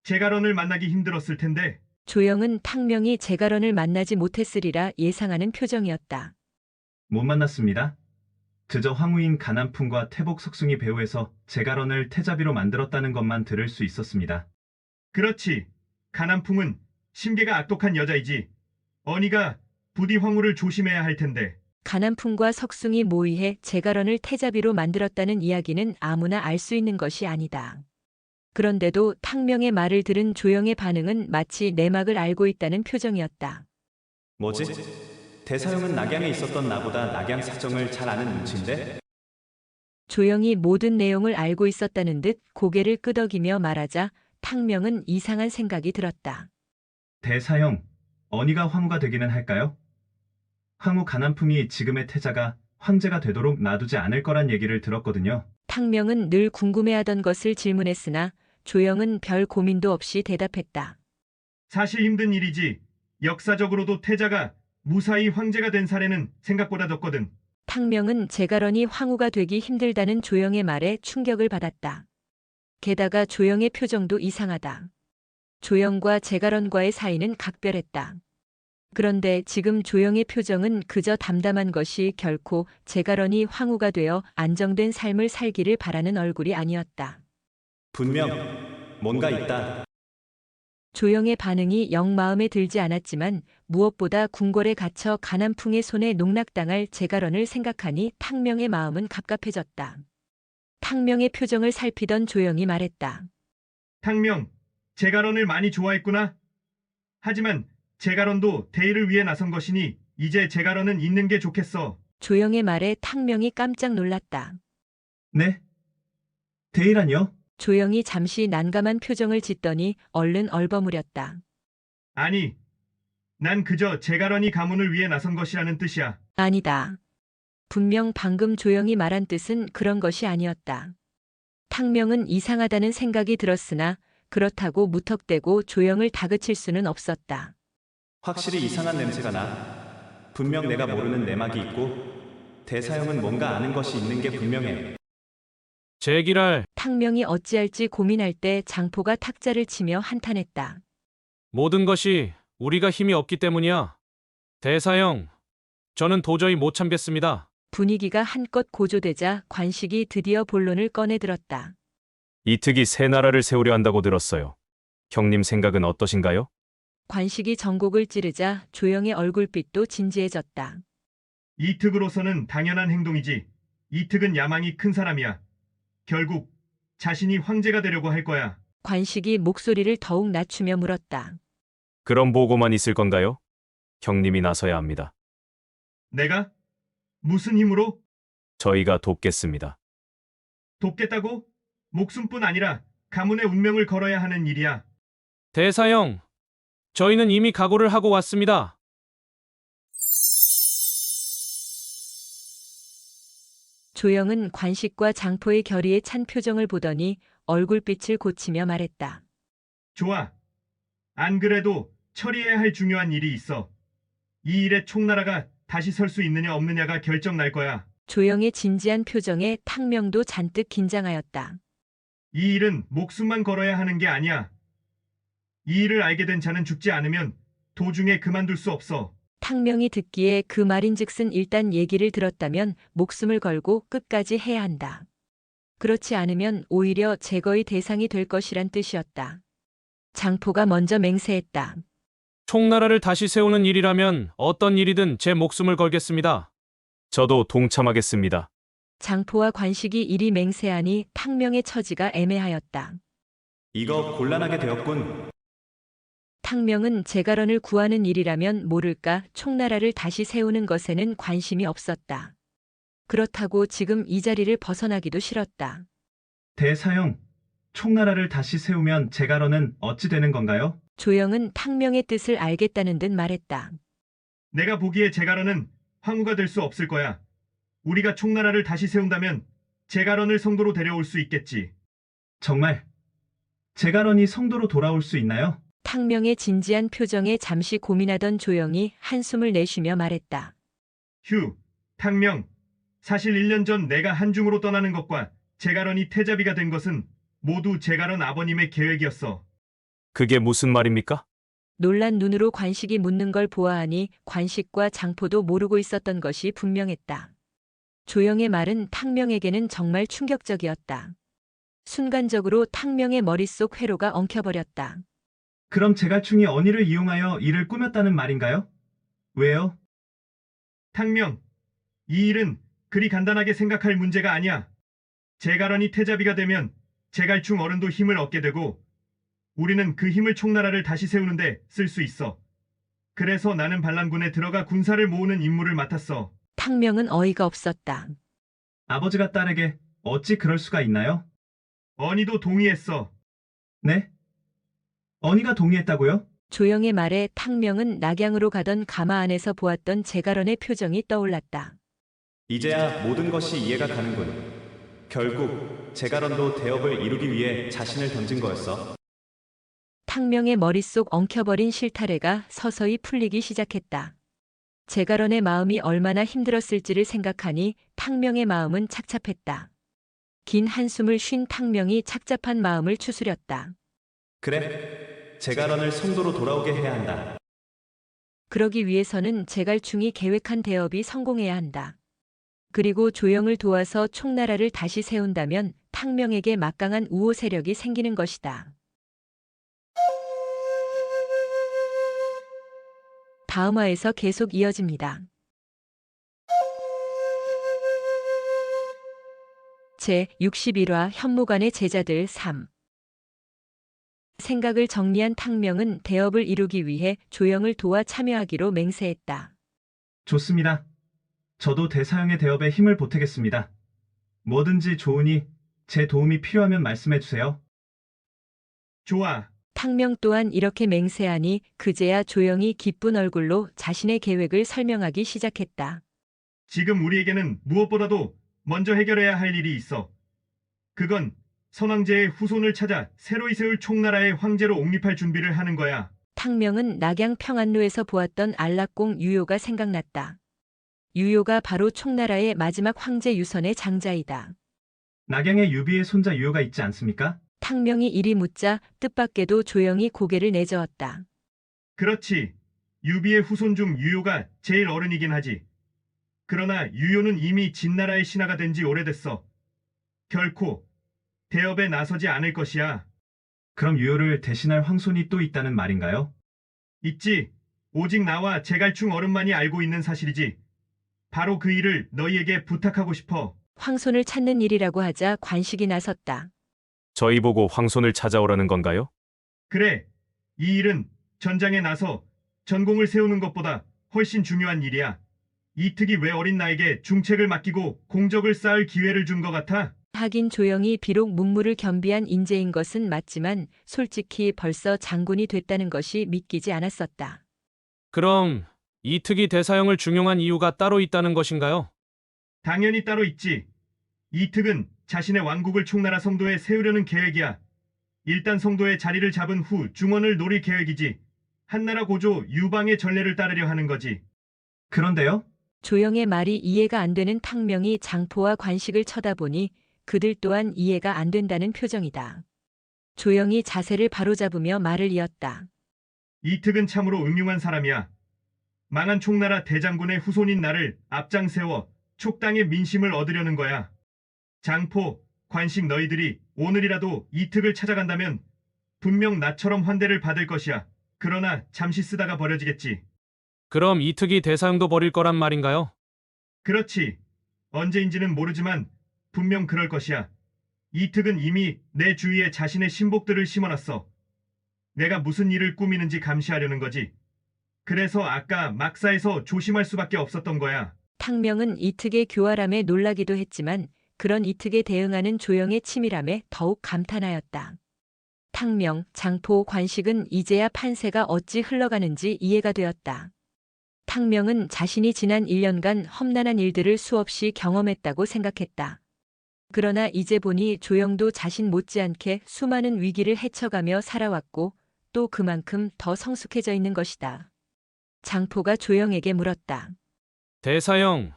제갈원을 만나기 힘들었을 텐데. 조영은 탕명이 제갈원을 만나지 못했으리라 예상하는 표정이었다. 못 만났습니다. 그저 황후인 가난풍과 태복 석숭이 배후에서 제갈원을 태자비로 만들었다는 것만 들을 수 있었습니다. 그렇지. 가난풍은 심계가 악독한 여자이지. 언니가 부디 황후를 조심해야 할 텐데. 가난풍과 석숭이 모의해 제갈원을 태자비로 만들었다는 이야기는 아무나 알 수 있는 것이 아니다. 그런데도 탕명의 말을 들은 조영의 반응은 마치 내막을 알고 있다는 표정이었다. 뭐지? 대사형은 낙양에 있었던 나보다 낙양 사정을 잘 아는 눈치인데? 조영이 모든 내용을 알고 있었다는 듯 고개를 끄덕이며 말하자 탕명은 이상한 생각이 들었다. 대사형, 언니가 황후가 되기는 할까요? 황후 가난풍이 지금의 태자가 황제가 되도록 놔두지 않을 거란 얘기를 들었거든요. 탕명은 늘 궁금해하던 것을 질문했으나 조영은 별 고민도 없이 대답했다. 사실 힘든 일이지. 역사적으로도 태자가 무사히 황제가 된 사례는 생각보다 적거든. 탕명은 제갈원이 황후가 되기 힘들다는 조영의 말에 충격을 받았다. 게다가 조영의 표정도 이상하다. 조영과 제갈원과의 사이는 각별했다. 그런데 지금 조영의 표정은 그저 담담한 것이 결코 제갈원이 황후가 되어 안정된 삶을 살기를 바라는 얼굴이 아니었다. 분명 뭔가 있다. 조영의 반응이 영 마음에 들지 않았지만 무엇보다 궁궐에 갇혀 가난풍의 손에 농락당할 제갈원을 생각하니 탕명의 마음은 갑갑해졌다. 탕명의 표정을 살피던 조영이 말했다. 탕명, 제갈원을 많이 좋아했구나. 하지만 제갈원도 대의를 위해 나선 것이니 이제 제갈원은 있는 게 좋겠어. 조영의 말에 탕명이 깜짝 놀랐다. 네? 대이란요? 조영이 잠시 난감한 표정을 짓더니 얼른 얼버무렸다. 아니, 난 그저 제갈원이 가문을 위해 나선 것이라는 뜻이야. 아니다. 분명 방금 조영이 말한 뜻은 그런 것이 아니었다. 탕명은 이상하다는 생각이 들었으나 그렇다고 무턱대고 조영을 다그칠 수는 없었다. 확실히 이상한 냄새가 나. 분명 내가 모르는 내막이 있고 대사형은 뭔가 아는 것이 있는 게 분명해. 제기랄, 탕명이 어찌할지 고민할 때 장포가 탁자를 치며 한탄했다. 모든 것이 우리가 힘이 없기 때문이야. 대사형, 저는 도저히 못 참겠습니다. 분위기가 한껏 고조되자 관식이 드디어 본론을 꺼내들었다. 이특이 새 나라를 세우려 한다고 들었어요. 형님 생각은 어떠신가요? 관식이 전곡을 찌르자 조영의 얼굴빛도 진지해졌다. 이특으로서는 당연한 행동이지. 이특은 야망이 큰 사람이야. 결국 자신이 황제가 되려고 할 거야. 관식이 목소리를 더욱 낮추며 물었다. 그런 보고만 있을 건가요? 형님이 나서야 합니다. 내가? 무슨 힘으로? 저희가 돕겠습니다. 돕겠다고? 목숨뿐 아니라 가문의 운명을 걸어야 하는 일이야. 대사형, 저희는 이미 각오를 하고 왔습니다. 조영은 관식과 장포의 결의에 찬 표정을 보더니 얼굴빛을 고치며 말했다. 좋아. 안 그래도 처리해야 할 중요한 일이 있어. 이 일에 총나라가 다시 설 수 있느냐 없느냐가 결정 날 거야. 조영의 진지한 표정에 탕명도 잔뜩 긴장하였다. 이 일은 목숨만 걸어야 하는 게 아니야. 이 일을 알게 된 자는 죽지 않으면 도중에 그만둘 수 없어. 탕명이 듣기에 그 말인즉슨 일단 얘기를 들었다면 목숨을 걸고 끝까지 해야 한다. 그렇지 않으면 오히려 제거의 대상이 될 것이란 뜻이었다. 장포가 먼저 맹세했다. 총나라를 다시 세우는 일이라면 어떤 일이든 제 목숨을 걸겠습니다. 저도 동참하겠습니다. 장포와 관식이 이리 맹세하니 탕명의 처지가 애매하였다. 이거 곤란하게 되었군. 탕명은 제갈원을 구하는 일이라면 모를까 총나라를 다시 세우는 것에는 관심이 없었다. 그렇다고 지금 이 자리를 벗어나기도 싫었다. 대사형, 총나라를 다시 세우면 제갈원은 어찌 되는 건가요? 조영은 탕명의 뜻을 알겠다는 듯 말했다. 내가 보기에 제갈원은 황후가 될 수 없을 거야. 우리가 총나라를 다시 세운다면 제갈원을 성도로 데려올 수 있겠지. 정말 제갈원이 성도로 돌아올 수 있나요? 탕명의 진지한 표정에 잠시 고민하던 조영이 한숨을 내쉬며 말했다. 휴, 탕명. 사실 1년 전 내가 한중으로 떠나는 것과 제갈원이 태자비가 된 것은 모두 제갈원 아버님의 계획이었어. 그게 무슨 말입니까? 놀란 눈으로 관식이 묻는 걸 보아하니 관식과 장포도 모르고 있었던 것이 분명했다. 조영의 말은 탕명에게는 정말 충격적이었다. 순간적으로 탕명의 머릿속 회로가 엉켜버렸다. 그럼 제갈충이 언의를 이용하여 이를 꾸몄다는 말인가요? 왜요? 탕명, 이 일은 그리 간단하게 생각할 문제가 아니야. 제갈원이 태자비가 되면 제갈충 어른도 힘을 얻게 되고 우리는 그 힘을 총나라를 다시 세우는데 쓸 수 있어. 그래서 나는 반란군에 들어가 군사를 모으는 임무를 맡았어. 탕명은 어이가 없었다. 아버지가 딸에게 어찌 그럴 수가 있나요? 언니도 동의했어. 네? 언니가 동의했다고요? 조영의 말에 탕명은 낙양으로 가던 가마 안에서 보았던 제갈원의 표정이 떠올랐다. 이제야 모든 것이 이해가 가는군. 결국 제갈원도 대업을 이루기 위해 자신을 던진 거였어. 탕명의 머릿속 엉켜버린 실타래가 서서히 풀리기 시작했다. 제갈원의 마음이 얼마나 힘들었을지를 생각하니 탕명의 마음은 착잡했다. 긴 한숨을 쉰 탕명이 착잡한 마음을 추스렸다. 그래, 제갈원을 성도로 돌아오게 해야 한다. 그러기 위해서는 제갈충이 계획한 대업이 성공해야 한다. 그리고 조영을 도와서 총나라를 다시 세운다면 탕명에게 막강한 우호 세력이 생기는 것이다. 다음 화에서 계속 이어집니다. 제 61화 현무관의 제자들 3. 생각을 정리한 탕명은 대업을 이루기 위해 조영을 도와 참여하기로 맹세했다. 좋습니다. 저도 대사형의 대업에 힘을 보태겠습니다. 뭐든지 좋으니 제 도움이 필요하면 말씀해 주세요. 좋아. 탕명 또한 이렇게 맹세하니 그제야 조영이 기쁜 얼굴로 자신의 계획을 설명하기 시작했다. 지금 우리에게는 무엇보다도 먼저 해결해야 할 일이 있어. 그건 선왕제의 후손을 찾아 새로이 세울 총나라의 황제로 옹립할 준비를 하는 거야. 탕명은 낙양 평안로에서 보았던 안락공 유효가 생각났다. 유효가 바로 총나라의 마지막 황제 유선의 장자이다. 낙양에 유비의 손자 유효가 있지 않습니까? 탕명이 이리 묻자 뜻밖에도 조영이 고개를 내저었다. 그렇지. 유비의 후손 중 유효가 제일 어른이긴 하지. 그러나 유효는 이미 진나라의 신하가 된 지 오래됐어. 결코 대업에 나서지 않을 것이야. 그럼 유효를 대신할 황손이 또 있다는 말인가요? 있지. 오직 나와 제갈충 어른만이 알고 있는 사실이지. 바로 그 일을 너희에게 부탁하고 싶어. 황손을 찾는 일이라고 하자 관식이 나섰다. 저희 보고 황손을 찾아오라는 건가요? 그래. 이 일은 전장에 나서 전공을 세우는 것보다 훨씬 중요한 일이야. 이특이 왜 어린 나에게 중책을 맡기고 공적을 쌓을 기회를 준 것 같아? 하긴 조영이 비록 문무를 겸비한 인재인 것은 맞지만 솔직히 벌써 장군이 됐다는 것이 믿기지 않았었다. 그럼 이특이 대사형을 중용한 이유가 따로 있다는 것인가요? 당연히 따로 있지. 이특은 자신의 왕국을 총나라 성도에 세우려는 계획이야. 일단 성도의 자리를 잡은 후 중원을 노릴 계획이지. 한나라 고조 유방의 전례를 따르려 하는 거지. 그런데요? 조영의 말이 이해가 안 되는 탕명이 장포와 관식을 쳐다보니 그들 또한 이해가 안 된다는 표정이다. 조영이 자세를 바로잡으며 말을 이었다. 이특은 참으로 음흉한 사람이야. 망한 총나라 대장군의 후손인 나를 앞장 세워 촉당의 민심을 얻으려는 거야. 장포, 관식 너희들이 오늘이라도 이특을 찾아간다면 분명 나처럼 환대를 받을 것이야. 그러나 잠시 쓰다가 버려지겠지. 그럼 이특이 대사형도 버릴 거란 말인가요? 그렇지. 언제인지는 모르지만 분명 그럴 것이야. 이특은 이미 내 주위에 자신의 신복들을 심어놨어. 내가 무슨 일을 꾸미는지 감시하려는 거지. 그래서 아까 막사에서 조심할 수밖에 없었던 거야. 탕명은 이특의 교활함에 놀라기도 했지만 그런 이특에 대응하는 조영의 치밀함에 더욱 감탄하였다. 탕명, 장포, 관식은 이제야 판세가 어찌 흘러가는지 이해가 되었다. 탕명은 자신이 지난 1년간 험난한 일들을 수없이 경험했다고 생각했다. 그러나 이제 보니 조영도 자신 못지않게 수많은 위기를 헤쳐가며 살아왔고 또 그만큼 더 성숙해져 있는 것이다. 장포가 조영에게 물었다. 대사형,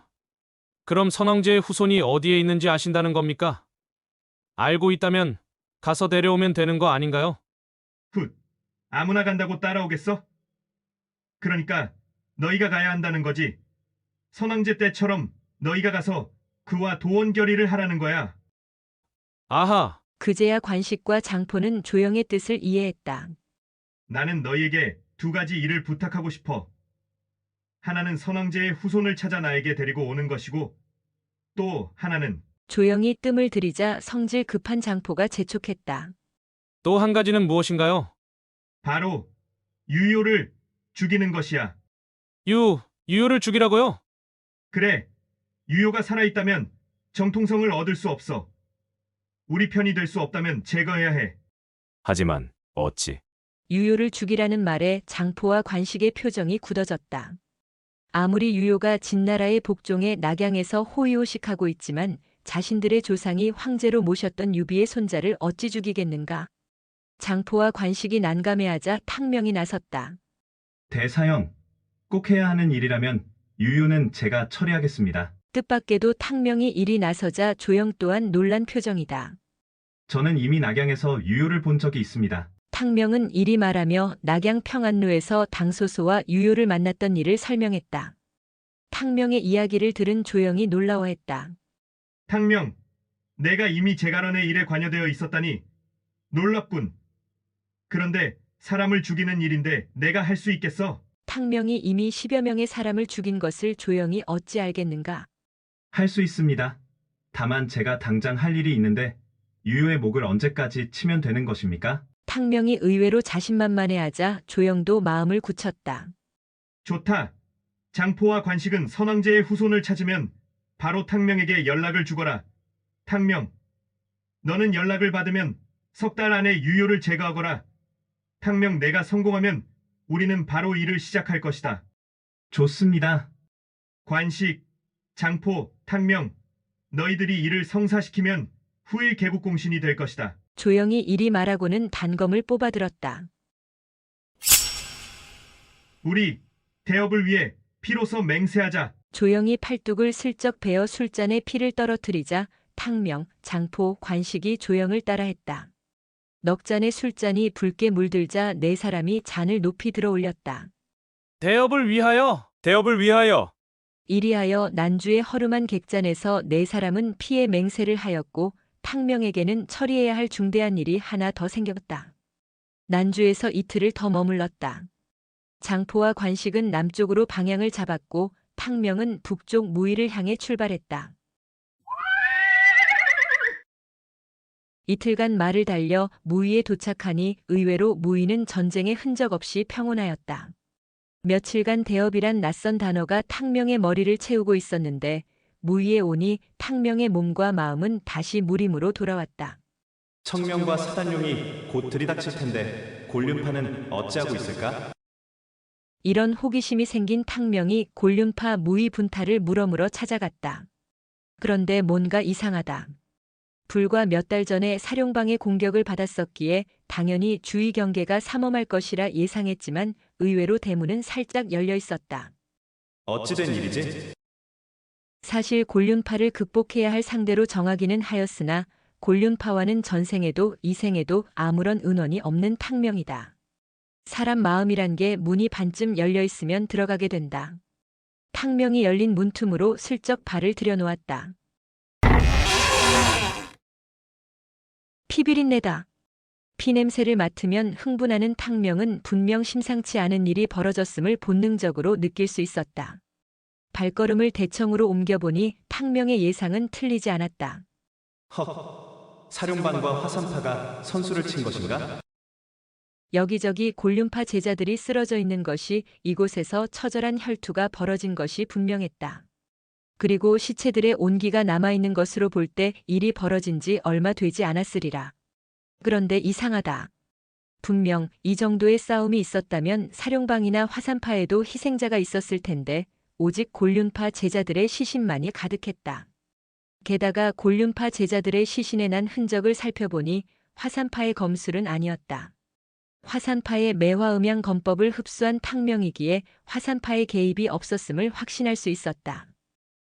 그럼 선왕제의 후손이 어디에 있는지 아신다는 겁니까? 알고 있다면 가서 데려오면 되는 거 아닌가요? 훗, 아무나 간다고 따라오겠어? 그러니까 너희가 가야 한다는 거지. 선왕제 때처럼 너희가 가서 그와 도원 결의를 하라는 거야. 아하, 그제야 관식과 장포는 조영의 뜻을 이해했다. 나는 너희에게 두 가지 일을 부탁하고 싶어. 하나는 선왕제의 후손을 찾아 나에게 데리고 오는 것이고 또 하나는 조영이 뜸을 들이자 성질 급한 장포가 재촉했다. 또 한 가지는 무엇인가요? 바로 유효를 죽이는 것이야. 유효를 죽이라고요? 그래, 유효가 살아있다면 정통성을 얻을 수 없어. 우리 편이 될 수 없다면 제거해야 해. 하지만 어찌 유효를 죽이라는 말에 장포와 관식의 표정이 굳어졌다. 아무리 유효가 진나라의 복종에 낙양에서 호의호식하고 있지만 자신들의 조상이 황제로 모셨던 유비의 손자를 어찌 죽이겠는가? 장포와 관식이 난감해하자 탕명이 나섰다. 대사형, 꼭 해야 하는 일이라면 유효는 제가 처리하겠습니다. 뜻밖에도 탕명이 일이 나서자 조영 또한 놀란 표정이다. 저는 이미 낙양에서 유효를 본 적이 있습니다. 탕명은 이리 말하며 낙양 평안로에서 당소소와 유효를 만났던 일을 설명했다. 탕명의 이야기를 들은 조영이 놀라워했다. 탕명, 내가 이미 제갈원의 일에 관여되어 있었다니 놀랍군. 그런데 사람을 죽이는 일인데 내가 할 수 있겠어? 탕명이 이미 10여 명의 사람을 죽인 것을 조영이 어찌 알겠는가? 할 수 있습니다. 다만 제가 당장 할 일이 있는데 유효의 목을 언제까지 치면 되는 것입니까? 탕명이 의외로 자신만만해하자 조영도 마음을 굳혔다. 좋다. 장포와 관식은 선왕제의 후손을 찾으면 바로 탕명에게 연락을 주거라. 탕명, 너는 연락을 받으면 석 달 안에 유효를 제거하거라. 탕명, 내가 성공하면 우리는 바로 일을 시작할 것이다. 좋습니다. 관식, 장포, 탕명, 너희들이 이를 성사시키면 후일 개국공신이 될 것이다. 조영이 이리 말하고는 단검을 뽑아들었다. 우리 대업을 위해 피로서 맹세하자. 조영이 팔뚝을 슬쩍 베어 술잔에 피를 떨어뜨리자 탕명, 장포, 관식이 조영을 따라했다. 넉 잔의 술잔이 붉게 물들자 네 사람이 잔을 높이 들어 올렸다. 대업을 위하여! 대업을 위하여! 이리하여 난주의 허름한 객잔에서 네 사람은 피의 맹세를 하였고 탕명에게는 처리해야 할 중대한 일이 하나 더 생겼다. 난주에서 이틀을 더 머물렀다. 장포와 관식은 남쪽으로 방향을 잡았고 탕명은 북쪽 무의를 향해 출발했다. 이틀간 말을 달려 무의에 도착하니 의외로 무의는 전쟁의 흔적 없이 평온하였다. 며칠간 대업이란 낯선 단어가 탕명의 머리를 채우고 있었는데 무의에 오니 탕명의 몸과 마음은 다시 무림으로 돌아왔다. 청명과 사단용이 곧 들이닥칠 텐데 곤륜파는 어찌하고 있을까? 이런 호기심이 생긴 탕명이 곤륜파 무의 분타를 물어물어 찾아갔다. 그런데 뭔가 이상하다. 불과 몇 달 전에 사룡방의 공격을 받았었기에 당연히 주의 경계가 삼엄할 것이라 예상했지만 의외로 대문은 살짝 열려 있었다. 어찌된 일이지? 사실 곤륜파를 극복해야 할 상대로 정하기는 하였으나 곤륜파와는 전생에도 이생에도 아무런 은원이 없는 탕명이다. 사람 마음이란 게 문이 반쯤 열려 있으면 들어가게 된다. 탕명이 열린 문틈으로 슬쩍 발을 들여놓았다. 피비린내다. 피냄새를 맡으면 흥분하는 탕명은 분명 심상치 않은 일이 벌어졌음을 본능적으로 느낄 수 있었다. 발걸음을 대청으로 옮겨보니 탕명의 예상은 틀리지 않았다. 헉, 사룡방과 화산파가 선수를 친 것인가? 여기저기 곤륜파 제자들이 쓰러져 있는 것이 이곳에서 처절한 혈투가 벌어진 것이 분명했다. 그리고 시체들의 온기가 남아있는 것으로 볼 때 일이 벌어진 지 얼마 되지 않았으리라. 그런데 이상하다. 분명 이 정도의 싸움이 있었다면 사룡방이나 화산파에도 희생자가 있었을 텐데 오직 곤륜파 제자들의 시신만이 가득했다. 게다가 곤륜파 제자들의 시신에 난 흔적을 살펴보니 화산파의 검술은 아니었다. 화산파의 매화음양 검법을 흡수한 탕명이기에 화산파의 개입이 없었음을 확신할 수 있었다.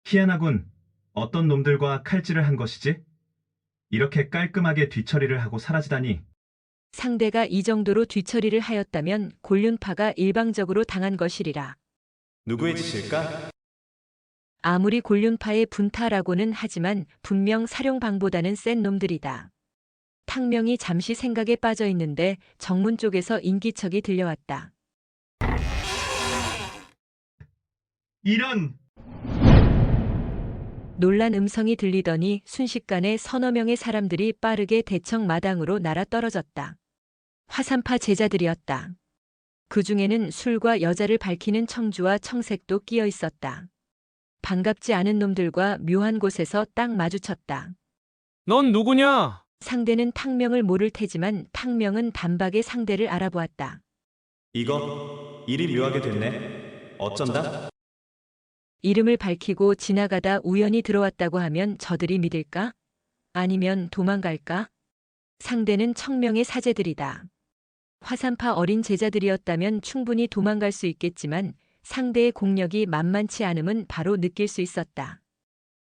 희한하군. 어떤 놈들과 칼질을 한 것이지? 이렇게 깔끔하게 뒤처리를 하고 사라지다니. 상대가 이 정도로 뒤처리를 하였다면 곤륜파가 일방적으로 당한 것이리라. 누구의 짓일까? 아무리 곤륜파의 분타라고는 하지만 분명 사룡방보다는 센 놈들이다. 탕명이 잠시 생각에 빠져 있는데 정문 쪽에서 인기척이 들려왔다. 이런! 놀란 음성이 들리더니 순식간에 서너 명의 사람들이 빠르게 대청 마당으로 날아 떨어졌다. 화산파 제자들이었다. 그 중에는 술과 여자를 밝히는 청주와 청색도 끼어 있었다. 반갑지 않은 놈들과 묘한 곳에서 딱 마주쳤다. 넌 누구냐? 상대는 탕명을 모를 테지만 탕명은 단박에 상대를 알아보았다. 이거 일이 묘하게 됐네. 어쩐다? 이름을 밝히고 지나가다 우연히 들어왔다고 하면 저들이 믿을까? 아니면 도망갈까? 상대는 청명의 사제들이다. 화산파 어린 제자들이었다면 충분히 도망갈 수 있겠지만 상대의 공력이 만만치 않음은 바로 느낄 수 있었다.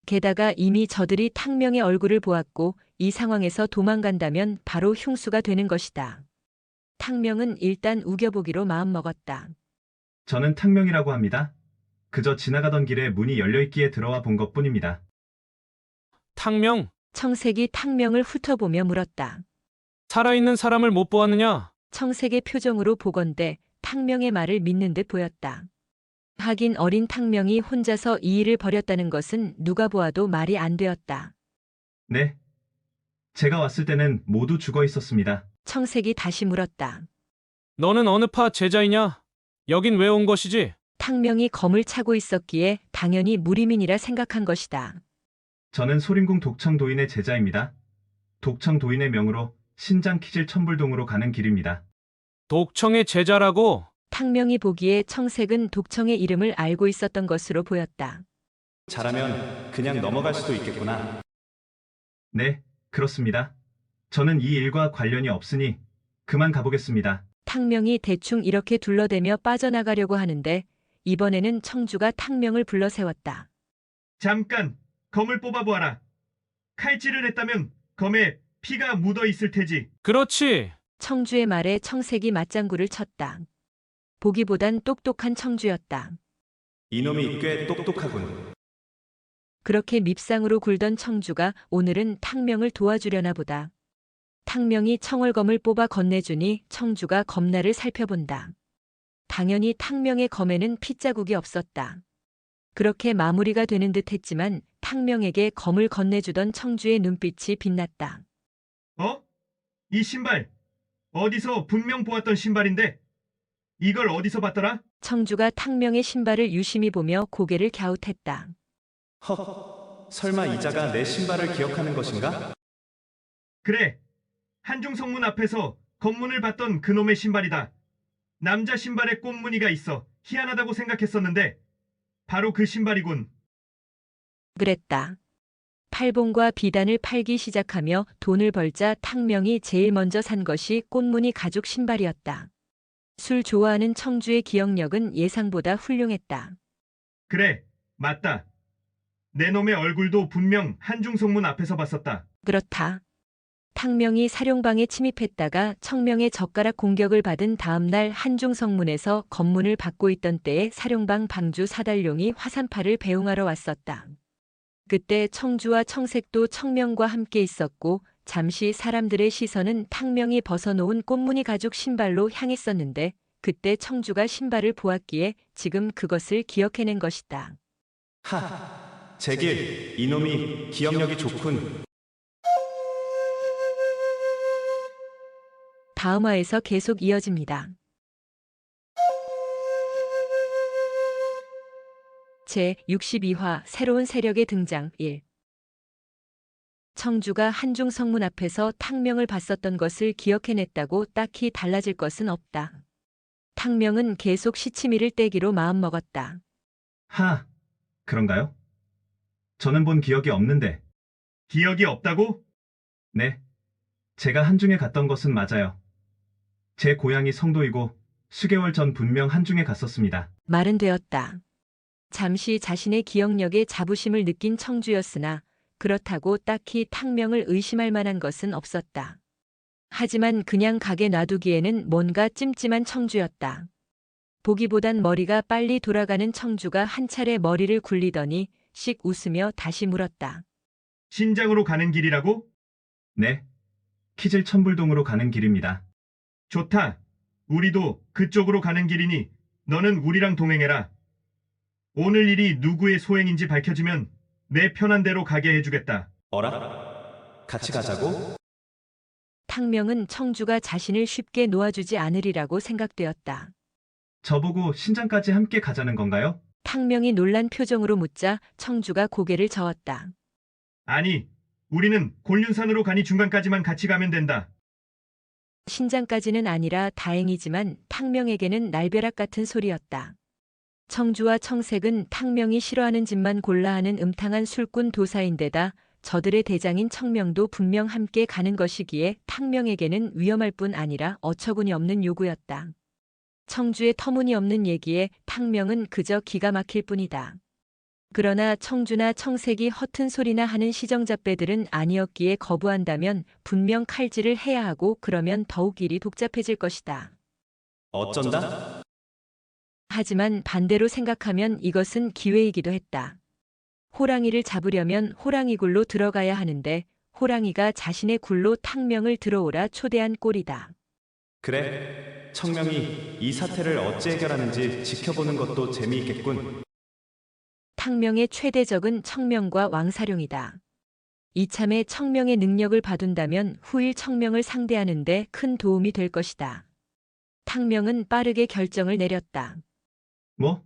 게다가 이미 저들이 탕명의 얼굴을 보았고 이 상황에서 도망간다면 바로 흉수가 되는 것이다. 탕명은 일단 우겨보기로 마음먹었다. 저는 탕명이라고 합니다. 그저 지나가던 길에 문이 열려있기에 들어와 본 것뿐입니다. 탕명, 청색이 탕명을 훑어보며 물었다. 살아있는 사람을 못 보았느냐? 청색의 표정으로 보건대 탕명의 말을 믿는 듯 보였다. 하긴 어린 탕명이 혼자서 이 일을 벌였다는 것은 누가 보아도 말이 안 되었다. 네. 제가 왔을 때는 모두 죽어 있었습니다. 청색이 다시 물었다. 너는 어느 파 제자이냐? 여긴 왜 온 것이지? 탕명이 검을 차고 있었기에 당연히 무리민이라 생각한 것이다. 저는 소림궁 독청도인의 제자입니다. 독청도인의 명으로 신장 키질 천불동으로 가는 길입니다. 독청의 제자라고? 탕명이 보기에 청색은 독청의 이름을 알고 있었던 것으로 보였다. 잘하면 그냥 넘어갈 수도 있겠구나. 네, 그렇습니다. 저는 이 일과 관련이 없으니 그만 가보겠습니다. 탕명이 대충 이렇게 둘러대며 빠져나가려고 하는데 이번에는 청주가 탕명을 불러 세웠다. 잠깐, 검을 뽑아보아라. 칼질을 했다면 검에 피가 묻어 있을 테지. 그렇지. 청주의 말에 청색이 맞장구를 쳤다. 보기보단 똑똑한 청주였다. 이놈이 꽤 똑똑하군. 그렇게 밉상으로 굴던 청주가 오늘은 탕명을 도와주려나 보다. 탕명이 청월검을 뽑아 건네주니 청주가 검날을 살펴본다. 당연히 탕명의 검에는 핏자국이 없었다. 그렇게 마무리가 되는 듯 했지만 탕명에게 검을 건네주던 청주의 눈빛이 빛났다. 어? 이 신발. 어디서 분명 보았던 신발인데? 이걸 어디서 봤더라? 청주가 탕명의 신발을 유심히 보며 고개를 갸웃했다. 헉, 설마 이자가 내 신발을 기억하는 것인가? 그래. 한중성문 앞에서 검문을 봤던 그놈의 신발이다. 남자 신발에 꽃무늬가 있어 희한하다고 생각했었는데 바로 그 신발이군. 그랬다. 팔봉과 비단을 팔기 시작하며 돈을 벌자 탕명이 제일 먼저 산 것이 꽃무늬 가죽 신발이었다. 술 좋아하는 청주의 기억력은 예상보다 훌륭했다. 그래, 맞다. 내 놈의 얼굴도 분명 한중성문 앞에서 봤었다. 그렇다. 탕명이 사룡방에 침입했다가 청명의 젓가락 공격을 받은 다음 날 한중성문에서 검문을 받고 있던 때에 사룡방 방주 사달룡이 화산파를 배웅하러 왔었다. 그때 청주와 청색도 청명과 함께 있었고 잠시 사람들의 시선은 탕명이 벗어놓은 꽃무늬 가죽 신발로 향했었는데 그때 청주가 신발을 보았기에 지금 그것을 기억해낸 것이다. 하, 제길, 이놈이 기억력이 좋군. 다음 화에서 계속 이어집니다. 제 62화 새로운 세력의 등장 1. 청주가 한중성문 앞에서 탕명을 봤었던 것을 기억해냈다고 딱히 달라질 것은 없다. 탕명은 계속 시치미를 떼기로 마음먹었다. 하, 그런가요? 저는 본 기억이 없는데. 기억이 없다고? 네. 제가 한중에 갔던 것은 맞아요. 제 고향이 성도이고 수개월 전 분명 한중에 갔었습니다. 말은 되었다. 잠시 자신의 기억력에 자부심을 느낀 청주였으나 그렇다고 딱히 탕명을 의심할 만한 것은 없었다. 하지만 그냥 가게 놔두기에는 뭔가 찜찜한 청주였다. 보기보단 머리가 빨리 돌아가는 청주가 한 차례 머리를 굴리더니 씩 웃으며 다시 물었다. 신장으로 가는 길이라고? 네. 키질 천불동으로 가는 길입니다. 좋다. 우리도 그쪽으로 가는 길이니 너는 우리랑 동행해라. 오늘 일이 누구의 소행인지 밝혀지면 내 편한 대로 가게 해주겠다. 어라? 같이 가자고? 탕명은 청주가 자신을 쉽게 놓아주지 않으리라고 생각되었다. 저보고 신장까지 함께 가자는 건가요? 탕명이 놀란 표정으로 묻자 청주가 고개를 저었다. 아니, 우리는 곤륜산으로 가니 중간까지만 같이 가면 된다. 신장까지는 아니라 다행이지만 탕명에게는 날벼락 같은 소리였다. 청주와 청색은 탕명이 싫어하는 짓만 골라 하는 음탕한 술꾼 도사인데다 저들의 대장인 청명도 분명 함께 가는 것이기에 탕명에게는 위험할 뿐 아니라 어처구니 없는 요구였다. 청주의 터무니없는 얘기에 탕명은 그저 기가 막힐 뿐이다. 그러나 청주나 청색이 허튼 소리나 하는 시정잡배들은 아니었기에 거부한다면 분명 칼질을 해야 하고 그러면 더욱 일이 복잡해질 것이다. 어쩐다? 하지만 반대로 생각하면 이것은 기회이기도 했다. 호랑이를 잡으려면 호랑이 굴로 들어가야 하는데 호랑이가 자신의 굴로 탕명을 들어오라 초대한 꼴이다. 그래, 청명이 이 사태를 어찌 해결하는지 지켜보는 것도 재미있겠군. 탕명의 최대적은 청명과 왕사룡이다. 이참에 청명의 능력을 봐둔다면 후일 청명을 상대하는데 큰 도움이 될 것이다. 탕명은 빠르게 결정을 내렸다. 뭐?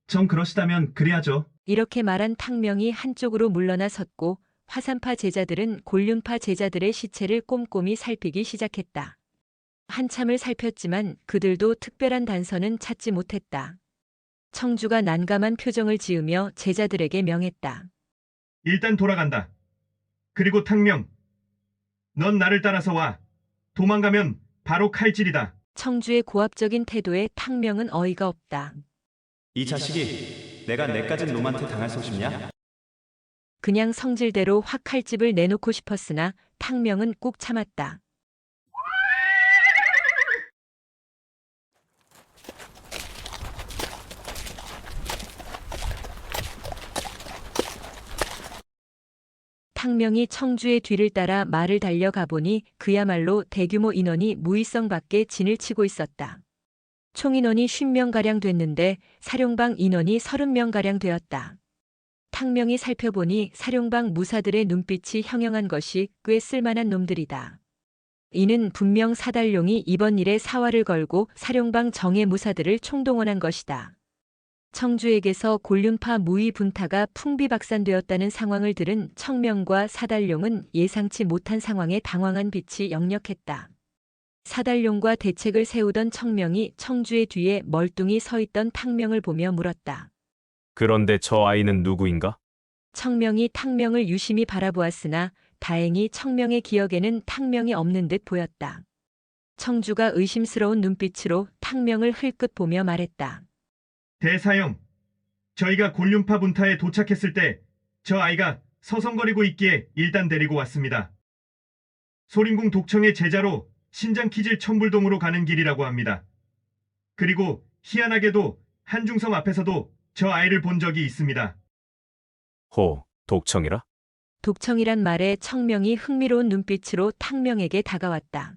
정 그러시다면 그리하죠. 이렇게 말한 탕명이 한쪽으로 물러나 섰고 화산파 제자들은 곤륜파 제자들의 시체를 꼼꼼히 살피기 시작했다. 한참을 살폈지만 그들도 특별한 단서는 찾지 못했다. 청주가 난감한 표정을 지으며 제자들에게 명했다. 일단 돌아간다. 그리고 탕명, 넌 나를 따라서 와. 도망가면 바로 칼질이다. 청주의 고압적인 태도에 탕명은 어이가 없다. 이 자식이 내가 내까진 놈한테 당할 소식냐? 그냥 성질대로 확 칼집을 내놓고 싶었으나 탕명은 꾹 참았다. 탕명이 청주의 뒤를 따라 말을 달려가 보니 그야말로 대규모 인원이 무의성 밖에 진을 치고 있었다. 총 인원이 50명가량 됐는데 사룡방 인원이 30명가량 되었다. 탕명이 살펴보니 사룡방 무사들의 눈빛이 형형한 것이 꽤 쓸만한 놈들이다. 이는 분명 사달룡이 이번 일에 사활을 걸고 사룡방 정예 무사들을 총동원한 것이다. 청주에게서 곤륜파 무위 분타가 풍비박산되었다는 상황을 들은 청명과 사달룡은 예상치 못한 상황에 당황한 빛이 역력했다. 사달룡과 대책을 세우던 청명이 청주의 뒤에 멀뚱히 서 있던 탕명을 보며 물었다. 그런데 저 아이는 누구인가? 청명이 탕명을 유심히 바라보았으나 다행히 청명의 기억에는 탕명이 없는 듯 보였다. 청주가 의심스러운 눈빛으로 탕명을 흘끗 보며 말했다. 대사형, 저희가 곤륜파 분타에 도착했을 때 저 아이가 서성거리고 있기에 일단 데리고 왔습니다. 소림궁 독청의 제자로 신장키질 천불동으로 가는 길이라고 합니다. 그리고 희한하게도 한중섬 앞에서도 저 아이를 본 적이 있습니다. 호, 독청이라? 독청이란 말에 청명이 흥미로운 눈빛으로 탕명에게 다가왔다.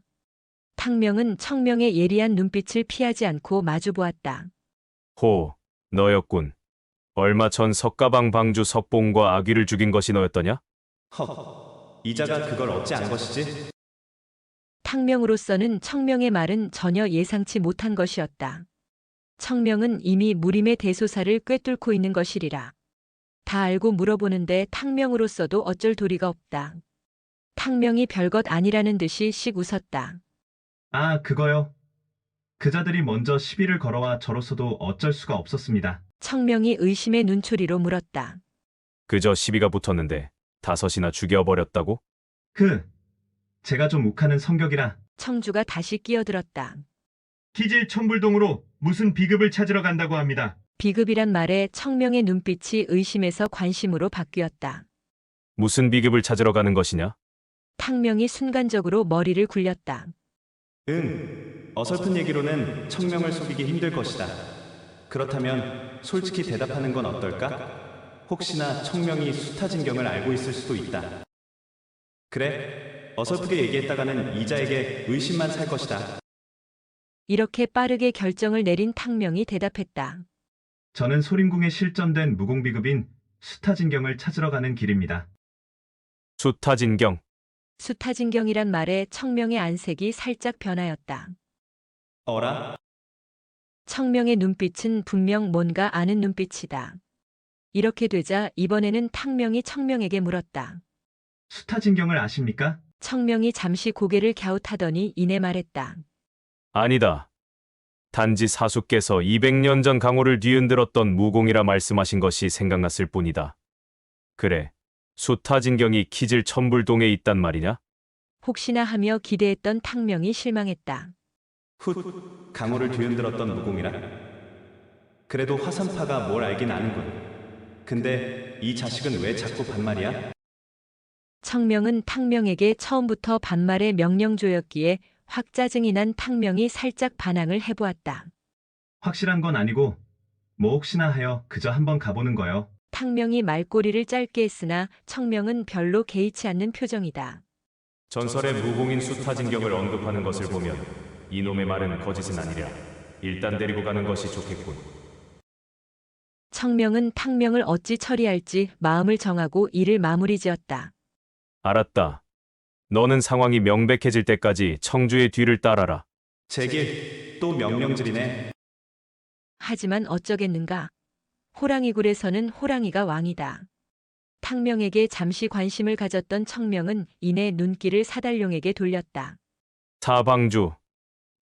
탕명은 청명의 예리한 눈빛을 피하지 않고 마주보았다. 호, 너였군. 얼마 전 석가방 방주 석봉과 아귀를 죽인 것이 너였더냐? 헉, 이자가 그걸 어찌 안 것이지? 탕명으로서는 청명의 말은 전혀 예상치 못한 것이었다. 청명은 이미 무림의 대소사를 꿰뚫고 있는 것이리라. 다 알고 물어보는데 탕명으로서도 어쩔 도리가 없다. 탕명이 별것 아니라는 듯이 씩 웃었다. 아, 그거요. 그자들이 먼저 시비를 걸어와 저로서도 어쩔 수가 없었습니다. 청명이 의심의 눈초리로 물었다. 그저 시비가 붙었는데 5이나 죽여버렸다고? 제가 좀 욱하는 성격이라. 청주가 다시 끼어들었다. 키질 천불동으로 무슨 비급을 찾으러 간다고 합니다. 비급이란 말에 청명의 눈빛이 의심에서 관심으로 바뀌었다. 무슨 비급을 찾으러 가는 것이냐? 탕명이 순간적으로 머리를 굴렸다. 어설픈 얘기로는 청명을 속이기 힘들 것이다. 그렇다면 솔직히 대답하는 건 어떨까? 혹시나 청명이 수타진경을 알고 있을 수도 있다. 그래, 어설프게 얘기했다가는 이자에게 의심만 살 것이다. 이렇게 빠르게 결정을 내린 탕명이 대답했다. 저는 소림궁에 실전된 무공비급인 수타진경을 찾으러 가는 길입니다. 수타진경. 수타진경이란 말에 청명의 안색이 살짝 변하였다. 어라? 청명의 눈빛은 분명 뭔가 아는 눈빛이다. 이렇게 되자 이번에는 탕명이 청명에게 물었다. 수타진경을 아십니까? 청명이 잠시 고개를 갸웃하더니 이내 말했다. 아니다. 단지 사수께서 200년 전 강호를 뒤흔들었던 무공이라 말씀하신 것이 생각났을 뿐이다. 그래, 수타진경이 키질 천불동에 있단 말이냐? 혹시나 하며 기대했던 탕명이 실망했다. 강호를 뒤흔들었던 무공이라? 그래도 화산파가 뭘 알긴 아는군. 근데 이 자식은 왜 자꾸 반말이야? 청명은 탕명에게 처음부터 반말의 명령조였기에 확 짜증이 난 탕명이 살짝 반항을 해보았다. 확실한 건 아니고 뭐 혹시나 하여 그저 한번 가보는 거요. 탕명이 말꼬리를 짧게 했으나 청명은 별로 개의치 않는 표정이다. 전설의 무공인 수타진경을 언급하는 것을 보면 이놈의 말은 거짓은 아니랴. 일단 데리고 가는 것이 좋겠군. 청명은 탕명을 어찌 처리할지 마음을 정하고 일을 마무리 지었다. 알았다. 너는 상황이 명백해질 때까지 청주의 뒤를 따라라. 제길 또 명령질이네. 하지만 어쩌겠는가. 호랑이굴에서는 호랑이가 왕이다. 탕명에게 잠시 관심을 가졌던 청명은 이내 눈길을 사달룡에게 돌렸다. 사방주,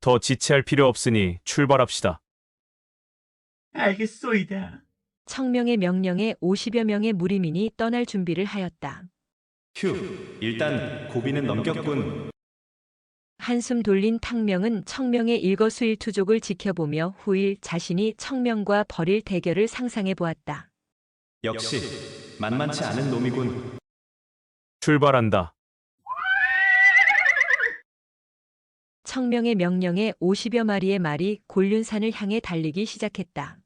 더 지체할 필요 없으니 출발합시다. 알겠소이다. 청명의 명령에 50여 명의 무리민이 떠날 준비를 하였다. 휴, 일단 고비는 넘겼군. 한숨 돌린 탕명은 청명의 일거수일투족을 지켜보며 후일 자신이 청명과 벌일 대결을 상상해 보았다. 역시 만만치 않은 놈이군. 출발한다. 청명의 명령에 50여 마리의 말이 곤륜산을 향해 달리기 시작했다.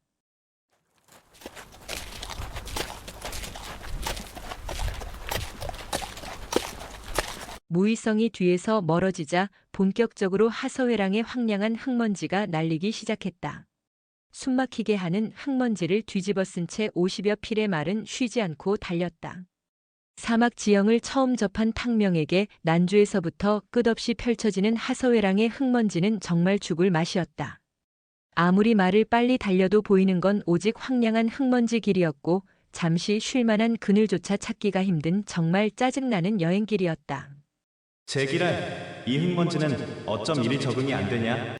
무의성이 뒤에서 멀어지자 본격적으로 하서회랑의 황량한 흙먼지가 날리기 시작했다. 숨막히게 하는 흙먼지를 뒤집어 쓴 채 50여 필의 말은 쉬지 않고 달렸다. 사막 지형을 처음 접한 탕명에게 난주에서부터 끝없이 펼쳐지는 하서회랑의 흙먼지는 정말 죽을 맛이었다. 아무리 말을 빨리 달려도 보이는 건 오직 황량한 흙먼지 길이었고 잠시 쉴 만한 그늘조차 찾기가 힘든 정말 짜증나는 여행길이었다. 제길아, 이 흙먼지는 어쩜 이리 적응이 안 되냐?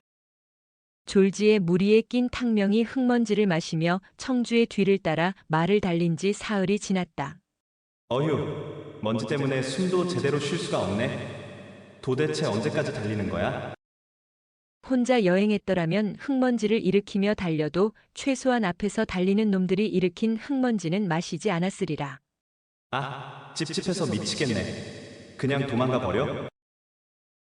졸지에 무리에 낀 탕명이 흙먼지를 마시며 청주의 뒤를 따라 말을 달린 지 사흘이 지났다. 어휴, 먼지 때문에 숨도 제대로 쉴 수가 없네. 도대체 언제까지 달리는 거야? 혼자 여행했더라면 흙먼지를 일으키며 달려도 최소한 앞에서 달리는 놈들이 일으킨 흙먼지는 마시지 않았으리라. 아, 찝찝해서 미치겠네. 그냥 도망가 버려?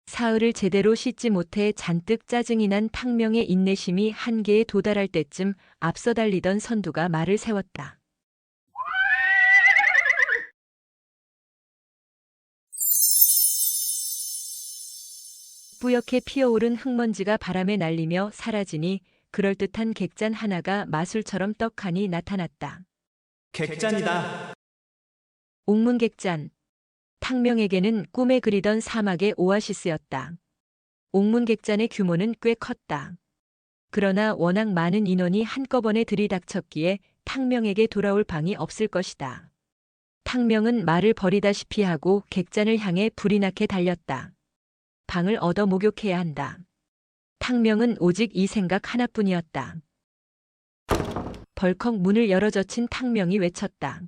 사흘을 제대로 씻지 못해 잔뜩 짜증이 난 탕명의 인내심이 한계에 도달할 때쯤 앞서 달리던 선두가 말을 세웠다. 뿌옇게 피어오른 흙먼지가 바람에 날리며 사라지니 그럴듯한 객잔 하나가 마술처럼 떡하니 나타났다. 객잔이다. 옥문객잔. 탕명에게는 꿈에 그리던 사막의 오아시스였다. 옥문객잔의 규모는 꽤 컸다. 그러나 워낙 많은 인원이 한꺼번에 들이닥쳤기에 탕명에게 돌아올 방이 없을 것이다. 탕명은 말을 버리다시피 하고 객잔을 향해 불이 나게 달렸다. 방을 얻어 목욕해야 한다. 탕명은 오직 이 생각 하나뿐이었다. 벌컥 문을 열어젖힌 탕명이 외쳤다.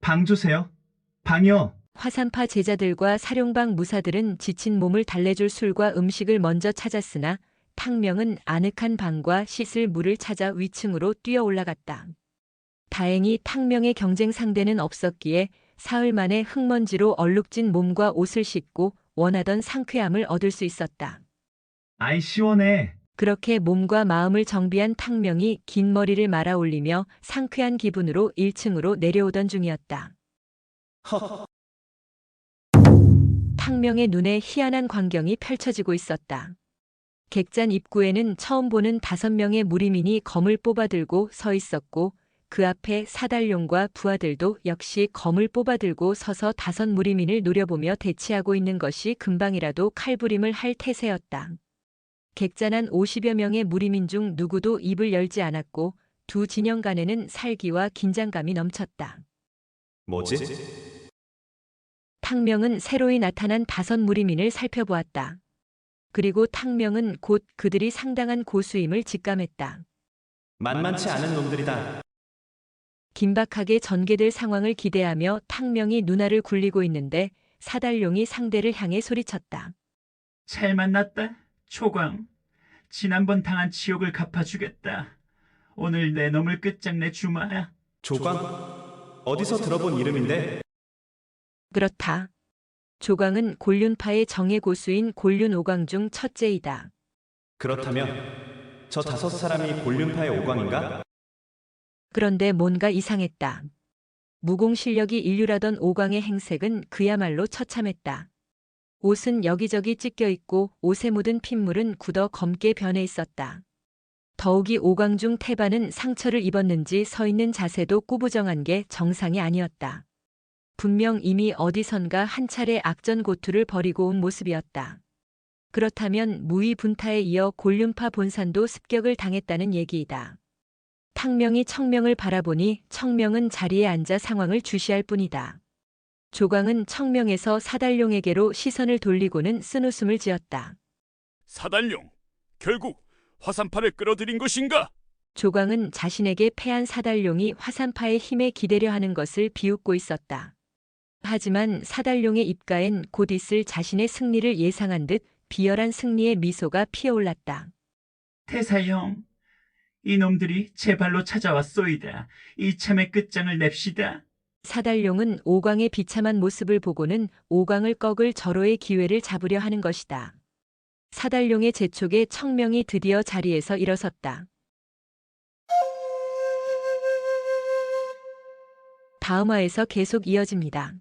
방 주세요. 방이요. 화산파 제자들과 사룡방 무사들은 지친 몸을 달래줄 술과 음식을 먼저 찾았으나 탕명은 아늑한 방과 씻을 물을 찾아 위층으로 뛰어 올라갔다. 다행히 탕명의 경쟁 상대는 없었기에 사흘 만에 흙먼지로 얼룩진 몸과 옷을 씻고 원하던 상쾌함을 얻을 수 있었다. 아이 시원해. 그렇게 몸과 마음을 정비한 탕명이 긴 머리를 말아 올리며 상쾌한 기분으로 1층으로 내려오던 중이었다. 허, 탕명의 눈에 희한한 광경이 펼쳐지고 있었다. 객잔 입구에는 처음 보는 5명의 무리민이 검을 뽑아들고 서 있었고 그 앞에 사달룡과 부하들도 역시 검을 뽑아들고 서서 5 무리민을 노려보며 대치하고 있는 것이 금방이라도 칼부림을 할 태세였다. 객잔한 50여 명의 무리민 중 누구도 입을 열지 않았고 두 진영 간에는 살기와 긴장감이 넘쳤다. 뭐지? 탕명은 새로이 나타난 5 무리민을 살펴보았다. 그리고 탕명은 곧 그들이 상당한 고수임을 직감했다. 만만치 않은 놈들이다. 긴박하게 전개될 상황을 기대하며 탕명이 눈알을 굴리고 있는데 사달룡이 상대를 향해 소리쳤다. 잘 만났다, 초광. 지난번 당한 치욕을 갚아주겠다. 오늘 내 놈을 끝장내 주마야. 조광? 어디서 들어본 이름인데? 그렇다. 조광은 곤륜파의 정예 고수인 곤륜 오광 중 첫째이다. 그렇다면 저 5 사람이 곤륜파의 오광인가? 그런데 뭔가 이상했다. 무공 실력이 인류라던 오광의 행색은 그야말로 처참했다. 옷은 여기저기 찢겨 있고 옷에 묻은 핏물은 굳어 검게 변해 있었다. 더욱이 오광중 태반은 상처를 입었는지 서 있는 자세도 꾸부정한 게 정상이 아니었다. 분명 이미 어디선가 한 차례 악전고투를 벌이고 온 모습이었다. 그렇다면 무의 분타에 이어 골륜파 본산도 습격을 당했다는 얘기이다. 탕명이 청명을 바라보니 청명은 자리에 앉아 상황을 주시할 뿐이다. 조광은 청명에서 사달룡에게로 시선을 돌리고는 쓴웃음을 지었다. 사달룡, 결국 화산파를 끌어들인 것인가? 조광은 자신에게 패한 사달룡이 화산파의 힘에 기대려 하는 것을 비웃고 있었다. 하지만 사달룡의 입가엔 곧 있을 자신의 승리를 예상한 듯 비열한 승리의 미소가 피어올랐다. 태사형, 이놈들이 제 발로 찾아왔소이다. 이참에 끝장을 냅시다. 사달룡은 오광의 비참한 모습을 보고는 오광을 꺾을 절호의 기회를 잡으려 하는 것이다. 사달룡의 재촉에 청명이 드디어 자리에서 일어섰다. 다음 화에서 계속 이어집니다.